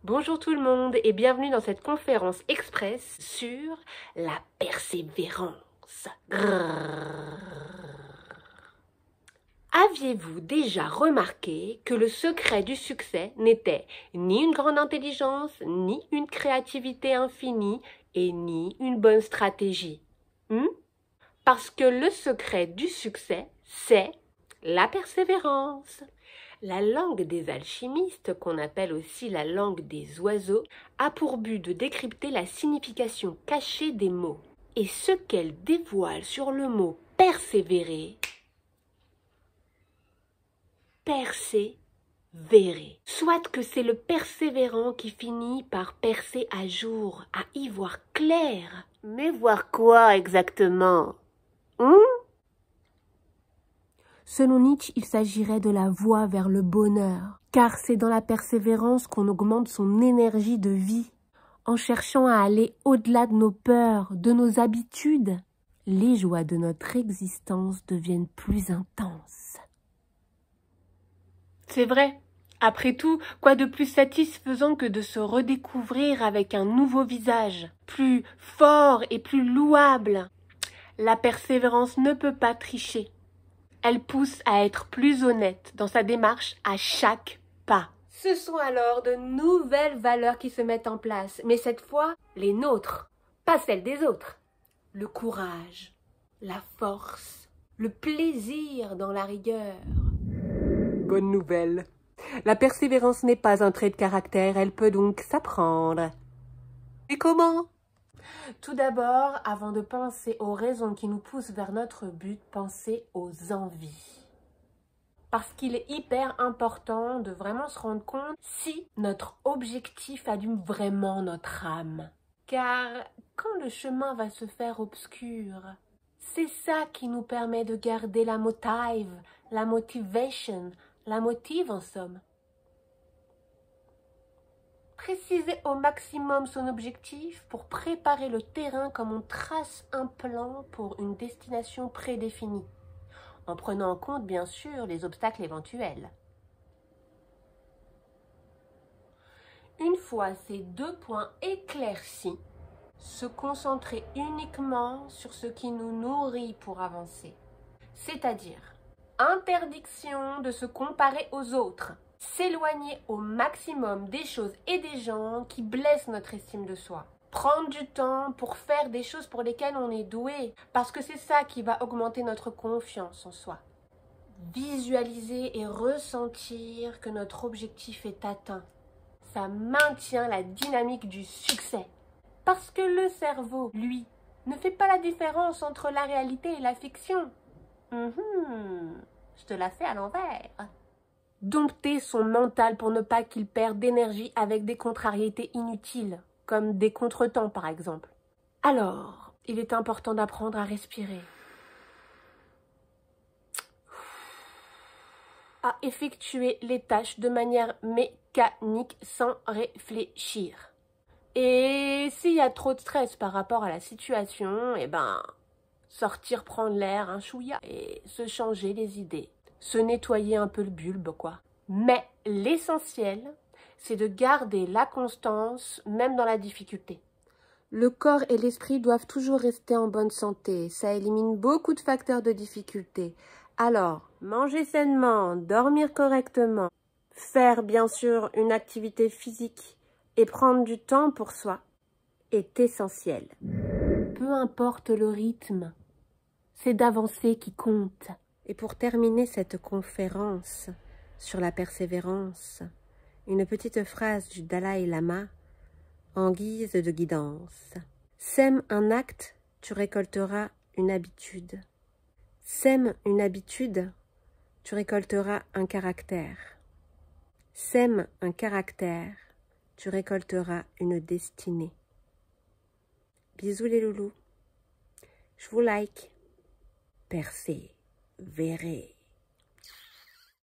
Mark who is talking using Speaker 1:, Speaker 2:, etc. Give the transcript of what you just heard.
Speaker 1: Bonjour tout le monde et bienvenue dans cette conférence express sur la persévérance. Aviez-vous déjà remarqué que le secret du succès n'était ni une grande intelligence, ni une créativité infinie et ni une bonne stratégie? Parce que le secret du succès, c'est la persévérance. La langue des alchimistes, qu'on appelle aussi la langue des oiseaux, a pour but de décrypter la signification cachée des mots. Et ce qu'elle dévoile sur le mot persévérer, persévérer. Soit que c'est le persévérant qui finit par percer à jour, à y voir clair. Mais voir quoi exactement? Selon Nietzsche, il s'agirait de la voie vers le bonheur, car c'est dans la persévérance qu'on augmente son énergie de vie. En cherchant à aller au-delà de nos peurs, de nos habitudes, les joies de notre existence deviennent plus intenses. C'est vrai. Après tout, quoi de plus satisfaisant que de se redécouvrir avec un nouveau visage, plus fort et plus louable? La persévérance ne peut pas tricher. Elle pousse à être plus honnête dans sa démarche à chaque pas. Ce sont alors de nouvelles valeurs qui se mettent en place, mais cette fois, les nôtres, pas celles des autres. Le courage, la force, le plaisir dans la rigueur. Bonne nouvelle. La persévérance n'est pas un trait de caractère, elle peut donc s'apprendre. Et comment? Tout d'abord, avant de penser aux raisons qui nous poussent vers notre but, pensez aux envies. Parce qu'il est hyper important de vraiment se rendre compte si notre objectif allume vraiment notre âme. Car quand le chemin va se faire obscur, c'est ça qui nous permet de garder la motive en somme. Préciser au maximum son objectif pour préparer le terrain comme on trace un plan pour une destination prédéfinie, en prenant en compte bien sûr les obstacles éventuels. Une fois ces deux points éclaircis, se concentrer uniquement sur ce qui nous nourrit pour avancer, c'est-à-dire interdiction de se comparer aux autres, s'éloigner au maximum des choses et des gens qui blessent notre estime de soi. Prendre du temps pour faire des choses pour lesquelles on est doué, parce que c'est ça qui va augmenter notre confiance en soi. Visualiser et ressentir que notre objectif est atteint. Ça maintient la dynamique du succès. Parce que le cerveau, lui, ne fait pas la différence entre la réalité et la fiction. Je te la fais à l'envers. Dompter son mental pour ne pas qu'il perde d'énergie avec des contrariétés inutiles, comme des contretemps par exemple. Alors, il est important d'apprendre à respirer, à effectuer les tâches de manière mécanique sans réfléchir. Et s'il y a trop de stress par rapport à la situation, sortir prendre l'air un chouïa et se changer les idées. Se nettoyer un peu le bulbe, quoi. Mais l'essentiel, c'est de garder la constance, même dans la difficulté. Le corps et l'esprit doivent toujours rester en bonne santé. Ça élimine beaucoup de facteurs de difficulté. Alors, manger sainement, dormir correctement, faire bien sûr une activité physique et prendre du temps pour soi est essentiel. Peu importe le rythme, c'est d'avancer qui compte. Et pour terminer cette conférence sur la persévérance, une petite phrase du Dalai Lama en guise de guidance. Sème un acte, tu récolteras une habitude. Sème une habitude, tu récolteras un caractère. Sème un caractère, tu récolteras une destinée. Bisous les loulous. Je vous like. Persévérer.